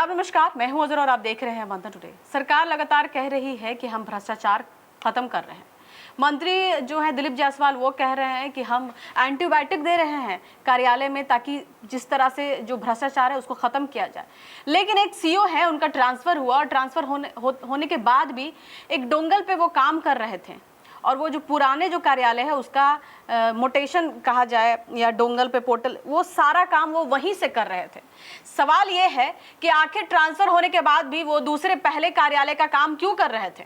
आदाब नमस्कार, मैं हूं अजर और आप देख रहे हैं मंथन टुडे। सरकार लगातार कह रही है कि हम भ्रष्टाचार खत्म कर रहे हैं। मंत्री जो है दिलीप जायसवाल वो कह रहे हैं कि हम एंटीबायोटिक दे रहे हैं कार्यालय में ताकि जिस तरह से जो भ्रष्टाचार है उसको खत्म किया जाए। लेकिन एक सीओ है, उनका ट्रांसफर हुआ और ट्रांसफर होने के बाद भी एक डोंगल पे वो काम कर रहे थे और वो जो पुराने जो कार्यालय है उसका मोटेशन कहा जाए या डोंगल पे पोर्टल, वो सारा काम वो वहीं से कर रहे थे। सवाल ये है कि आखिर ट्रांसफर होने के बाद भी वो दूसरे पहले कार्यालय का काम क्यों कर रहे थे?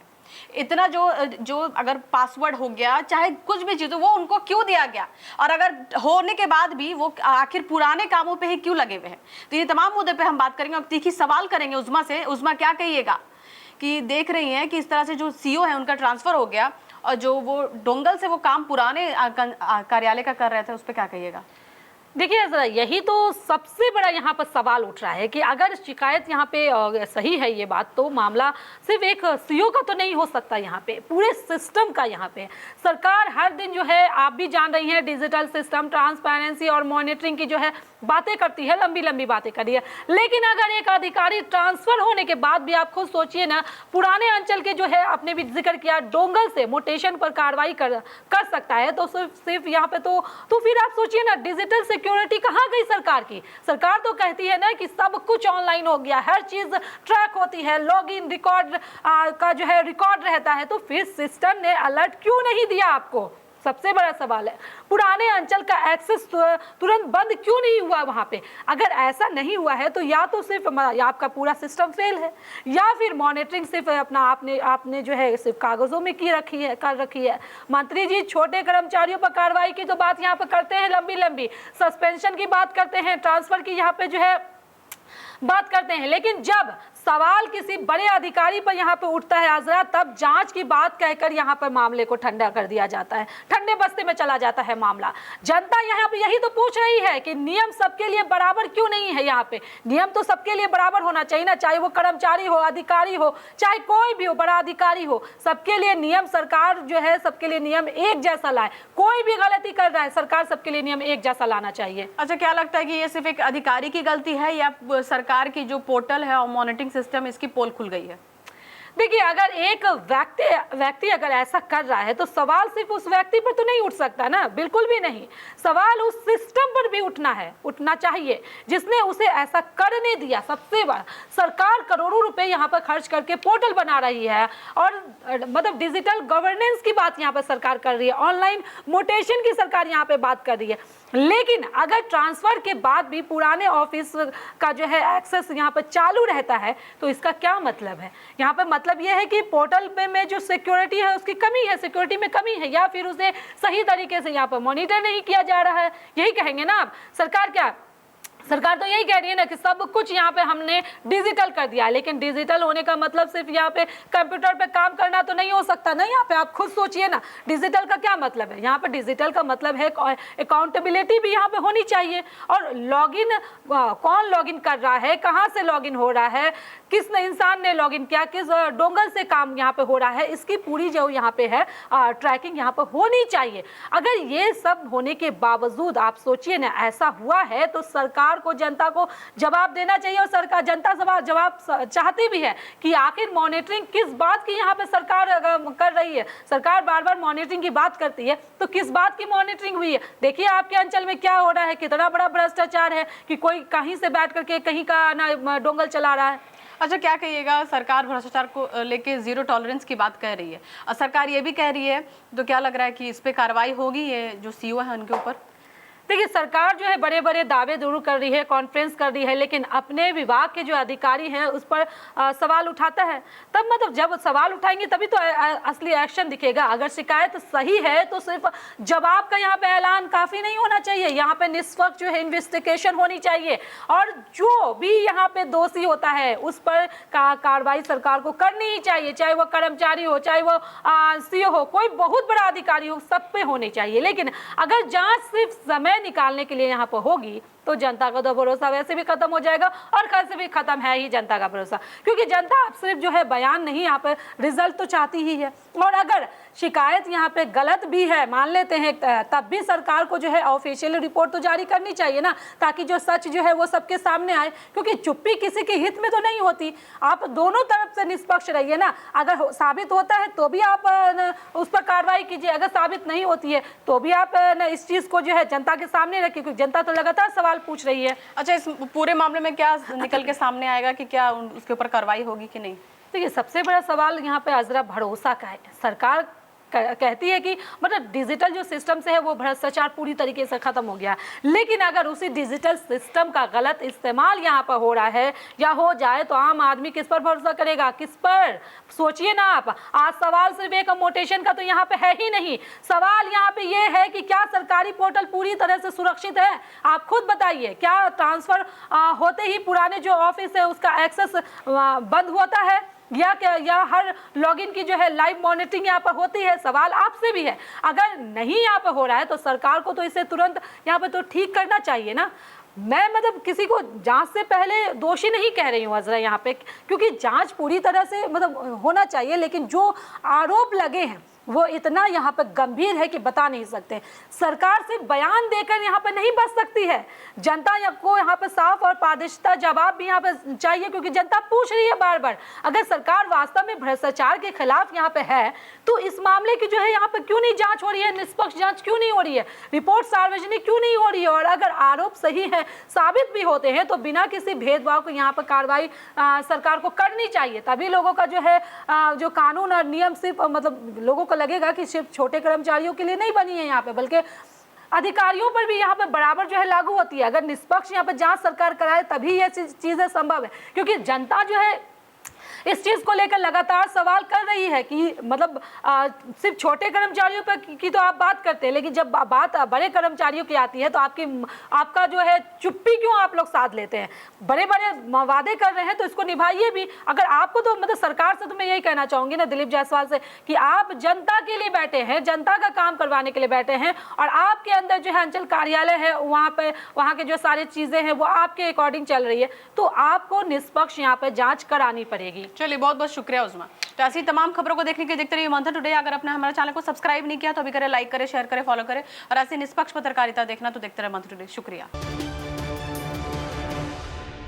इतना जो अगर पासवर्ड हो गया चाहे कुछ भी चीज वो उनको क्यों दिया गया, और अगर होने के बाद भी वो आखिर पुराने कामों पे ही क्यों लगे हुए हैं? तो ये तमाम मुद्दे पे हम बात करेंगे और तीखी सवाल करेंगे उज़मा से। उज़मा, क्या कहिएगा कि देख रही हैं कि इस तरह से जो सीओ है उनका ट्रांसफर हो गया और जो वो डोंगल से वो काम पुराने कार्यालय का कर रहे थे, उस पर क्या कहिएगा? देखिए जरा, यही तो सबसे बड़ा यहाँ पर सवाल उठ रहा है कि अगर शिकायत यहाँ पे सही है ये बात, तो मामला सिर्फ एक सीओ का तो नहीं हो सकता, यहाँ पे पूरे सिस्टम का। यहाँ पे सरकार हर दिन जो है, आप भी जान रही हैं, डिजिटल सिस्टम, ट्रांसपेरेंसी और मॉनिटरिंग की जो है बातें करती है, लंबी लंबी बातें कर रही है। लेकिन अगर एक अधिकारी ट्रांसफर होने के बाद भी, आप खुद सोचिए ना, पुराने अंचल के जो है, आपने भी जिक्र किया, डोंगल से मोटेशन पर कार्रवाई कर सकता है, तो सिर्फ यहाँ पे तो फिर आप सोचिए ना, डिजिटल सिक्योरिटी कहाँ गई सरकार की? सरकार तो कहती है ना कि सब कुछ ऑनलाइन हो गया, हर चीज ट्रैक होती है, लॉगिन रिकॉर्ड का जो है रिकॉर्ड रहता है, तो फिर सिस्टम ने अलर्ट क्यों नहीं दिया आपको? सबसे बड़ा सवाल है। पुराने अंचल का एक्सेस तुरंत बंद क्यों नहीं हुआ वहां पे? अगर ऐसा नहीं हुआ है तो या तो सिर्फ आपका पूरा सिस्टम फेल है, या फिर मॉनिटरिंग सिर्फ अपना आपने जो है सिर्फ कागजों में कर रखी है। मंत्री जी छोटे कर्मचारियों पर कार्रवाई की तो बात यहाँ पर करते हैं, लंबी लंबी सस्पेंशन की बात करते हैं, ट्रांसफर की यहाँ पे जो है बात करते हैं, लेकिन जब सवाल किसी बड़े अधिकारी पर यहाँ पे उठता है आजरा, तब जांच की बात कहकर यहाँ पर मामले को ठंडा कर दिया जाता है, ठंडे बस्ते में चला जाता है मामला। जनता यहाँ पे यही तो पूछ रही है कि नियम सबके लिए बराबर क्यों नहीं है? यहाँ पे नियम तो सबके लिए बराबर होना चाहिए ना, चाहे वो कर्मचारी हो, अधिकारी हो, चाहे कोई भी हो, बड़ा अधिकारी हो, सबके लिए नियम, सरकार जो है सबके लिए नियम एक जैसा लाए। कोई भी गलती कर रहा है, सरकार सबके लिए नियम एक जैसा लाना चाहिए। अच्छा, क्या लगता है कि ये सिर्फ एक अधिकारी की गलती है या सरकार की जो पोर्टल है और मॉनिटरिंग सिस्टम, इसकी पोल खुल गई है? देखिए, अगर एक व्यक्ति अगर ऐसा कर रहा है तो सवाल सिर्फ उस व्यक्ति पर तो नहीं उठ सकता ना, बिल्कुल भी नहीं। सवाल उस सिस्टम पर भी उठना चाहिए जिसने उसे ऐसा करने दिया। सबसे बड़ा, सरकार करोड़ों रुपए यहाँ पर खर्च करके पोर्टल बना रही है और मतलब डिजिटल गवर्नेंस की बात यहाँ पर सरकार कर रही है, ऑनलाइन मोटेशन की सरकार यहाँ पे बात कर रही है। लेकिन अगर ट्रांसफर के बाद भी पुराने ऑफिस का जो है एक्सेस यहाँ पर चालू रहता है तो इसका क्या मतलब है? यहाँ पे मतलब यह है कि पोर्टल में जो सिक्योरिटी है उसकी कमी है, सिक्योरिटी में कमी है, या फिर उसे सही तरीके से यहाँ पर मॉनिटर नहीं किया जा रहा है। यही कहेंगे ना आप? सरकार तो यही कह रही है ना कि सब कुछ यहाँ पे हमने डिजिटल कर दिया, लेकिन डिजिटल होने का मतलब सिर्फ यहाँ पे कंप्यूटर पे काम करना तो नहीं हो सकता ना। यहाँ पे आप खुद सोचिए ना, डिजिटल का क्या मतलब है? यहाँ पे डिजिटल का मतलब है अकाउंटेबिलिटी भी यहाँ पे होनी चाहिए, और लॉगिन, कौन लॉगिन कर रहा है, कहाँ से लॉगिन हो रहा है, किस इंसान ने लॉगिन किया, किस डोंगल से काम यहाँ पे हो रहा है, इसकी पूरी जो यहाँ पे है ट्रैकिंग यहाँ पे होनी चाहिए। अगर ये सब होने के बावजूद आप सोचिए ना ऐसा हुआ है, तो सरकार को, जनता को जवाब देना चाहिए, और सरकार, जनता जवाब चाहती भी है कि आखिर मॉनिटरिंग किस बात की यहाँ पे सरकार कर रही है। सरकार बार बार मॉनिटरिंग की बात करती है, तो किस बात की मॉनिटरिंग हुई है? देखिए आपके अंचल में क्या हो रहा है, कितना बड़ा भ्रष्टाचार है कि कोई कहीं से बैठ करके कहीं का ना डोंगल चला रहा है। अच्छा, क्या कहिएगा, सरकार भ्रष्टाचार को लेके जीरो टॉलरेंस की बात कह रही है और सरकार ये भी कह रही है, तो क्या लग रहा है कि इस पे कार्रवाई होगी, ये जो सीओ है उनके ऊपर? देखिए, सरकार जो है बड़े बड़े दावे जरूर कर रही है, कॉन्फ्रेंस कर रही है, लेकिन अपने विभाग के जो अधिकारी हैं उस पर सवाल उठाता है। तब मतलब जब सवाल उठाएंगे तभी तो असली एक्शन दिखेगा। अगर शिकायत सही है तो सिर्फ जवाब का यहाँ पे ऐलान काफ़ी नहीं होना चाहिए, यहाँ पे निष्पक्ष जो है इन्वेस्टिगेशन होनी चाहिए, और जो भी यहाँ पे दोषी होता है उस पर कार्रवाई सरकार को करनी ही चाहिए, चाहे वो कर्मचारी हो, चाहे वो सीओ हो, कोई बहुत बड़ा अधिकारी हो, सब पे होनी चाहिए। लेकिन अगर जाँच सिर्फ समय निकालने के लिए यहाँ पर होगी तो जनता का तो भरोसा वैसे भी खत्म हो जाएगा, और कैसे भी खत्म है ही जनता का भरोसा, क्योंकि जनता अब सिर्फ जो है बयान नहीं, यहाँ पे रिजल्ट तो चाहती ही है। और अगर शिकायत यहाँ पे गलत भी है, मान लेते हैं, तब भी सरकार को जो है ऑफिशियल रिपोर्ट तो जारी करनी चाहिए ना, ताकि जो सच जो है वो सबके सामने आए, क्योंकि चुप्पी किसी के हित में तो नहीं होती। आप दोनों तरफ से निष्पक्ष रहिए ना, अगर साबित होता है तो भी आप उस पर कार्रवाई कीजिए, अगर साबित नहीं होती है तो भी आप इस चीज को जो है जनता के सामने रखिए, क्योंकि जनता तो लगातार सवाल पूछ रही है। अच्छा, इस पूरे मामले में क्या निकल के सामने आएगा कि क्या उसके ऊपर कार्रवाई होगी कि नहीं? देखिए, सबसे बड़ा सवाल यहाँ पे अजरा भरोसा का है। सरकार कहती है कि मतलब डिजिटल जो सिस्टम से है वो भ्रष्टाचार पूरी तरीके से खत्म हो गया, लेकिन अगर उसी डिजिटल सिस्टम का गलत इस्तेमाल यहाँ पर हो रहा है या हो जाए तो आम आदमी किस पर भरोसा करेगा, किस पर? सोचिए ना आप, आज सवाल सिर्फ एक मोटेशन का तो यहाँ पे है ही नहीं, सवाल यहाँ पे ये है कि क्या सरकारी पोर्टल पूरी तरह से सुरक्षित है? आप खुद बताइए, क्या ट्रांसफर होते ही पुराने जो ऑफिस है उसका एक्सेस बंद होता है, या हर लॉगिन की जो है लाइव मॉनिटरिंग यहाँ पर होती है? सवाल आपसे भी है। अगर नहीं यहाँ पे हो रहा है तो सरकार को तो इसे तुरंत यहाँ पे तो ठीक करना चाहिए ना। मैं मतलब किसी को जांच से पहले दोषी नहीं कह रही हूँ अजरा यहाँ पे, क्योंकि जांच पूरी तरह से मतलब होना चाहिए, लेकिन जो आरोप लगे हैं वो इतना यहाँ पर गंभीर है कि बता नहीं सकते। सरकार से बयान देकर यहाँ पर नहीं बच सकती है, जनता को यहाँ पर साफ और पारदर्शिता जवाब भी यहाँ पर चाहिए, क्योंकि जनता पूछ रही है बार बार। अगर सरकार वास्तव में भ्रष्टाचार के खिलाफ यहाँ पे है तो इस मामले की जो है यहाँ पर क्यों नहीं जांच हो रही है, निष्पक्ष जांच क्यों नहीं हो रही है, रिपोर्ट सार्वजनिक क्यों नहीं हो रही है? और अगर आरोप सही है, साबित भी होते हैं, तो बिना किसी भेदभाव को यहाँ पर कार्रवाई सरकार को करनी चाहिए। तभी लोगों का जो है जो कानून और नियम सिर्फ मतलब लोगों को लगेगा कि सिर्फ छोटे कर्मचारियों के लिए नहीं बनी है यहाँ पे, बल्कि अधिकारियों पर भी यहाँ पे बराबर जो है लागू होती है। अगर निष्पक्ष यहाँ पे जांच सरकार कराए तभी ये चीजें संभव है, क्योंकि जनता जो है इस चीज को लेकर लगातार सवाल कर रही है कि मतलब सिर्फ छोटे कर्मचारियों पर की तो आप बात करते हैं, लेकिन जब बात बड़े कर्मचारियों की आती है तो आपका जो है चुप्पी क्यों आप लोग साध लेते हैं? बड़े बड़े वादे कर रहे हैं तो इसको निभाइए भी। अगर आपको तो मतलब सरकार से तो मैं यही कहना चाहूंगी ना दिलीप जायसवाल से, कि आप जनता के लिए बैठे हैं, जनता का काम करवाने के लिए बैठे हैं, और आपके अंदर जो है अंचल कार्यालय है वहाँ के जो सारी चीजें हैं वो आपके अकॉर्डिंग चल रही है, तो आपको निष्पक्ष यहाँ पे जांच करानी पड़ेगी। चलिए, बहुत बहुत शुक्रिया उस्मा। तो ऐसी तमाम खबरों को देखने के लिए देखते रहिए मंथन टुडे। अगर आपने हमारे चैनल को सब्सक्राइब नहीं किया तो अभी करें, लाइक करें, शेयर करें, फॉलो करें, और ऐसी निष्पक्ष पत्रकारिता देखना तो देखते रहे मंथन टुडे। शुक्रिया।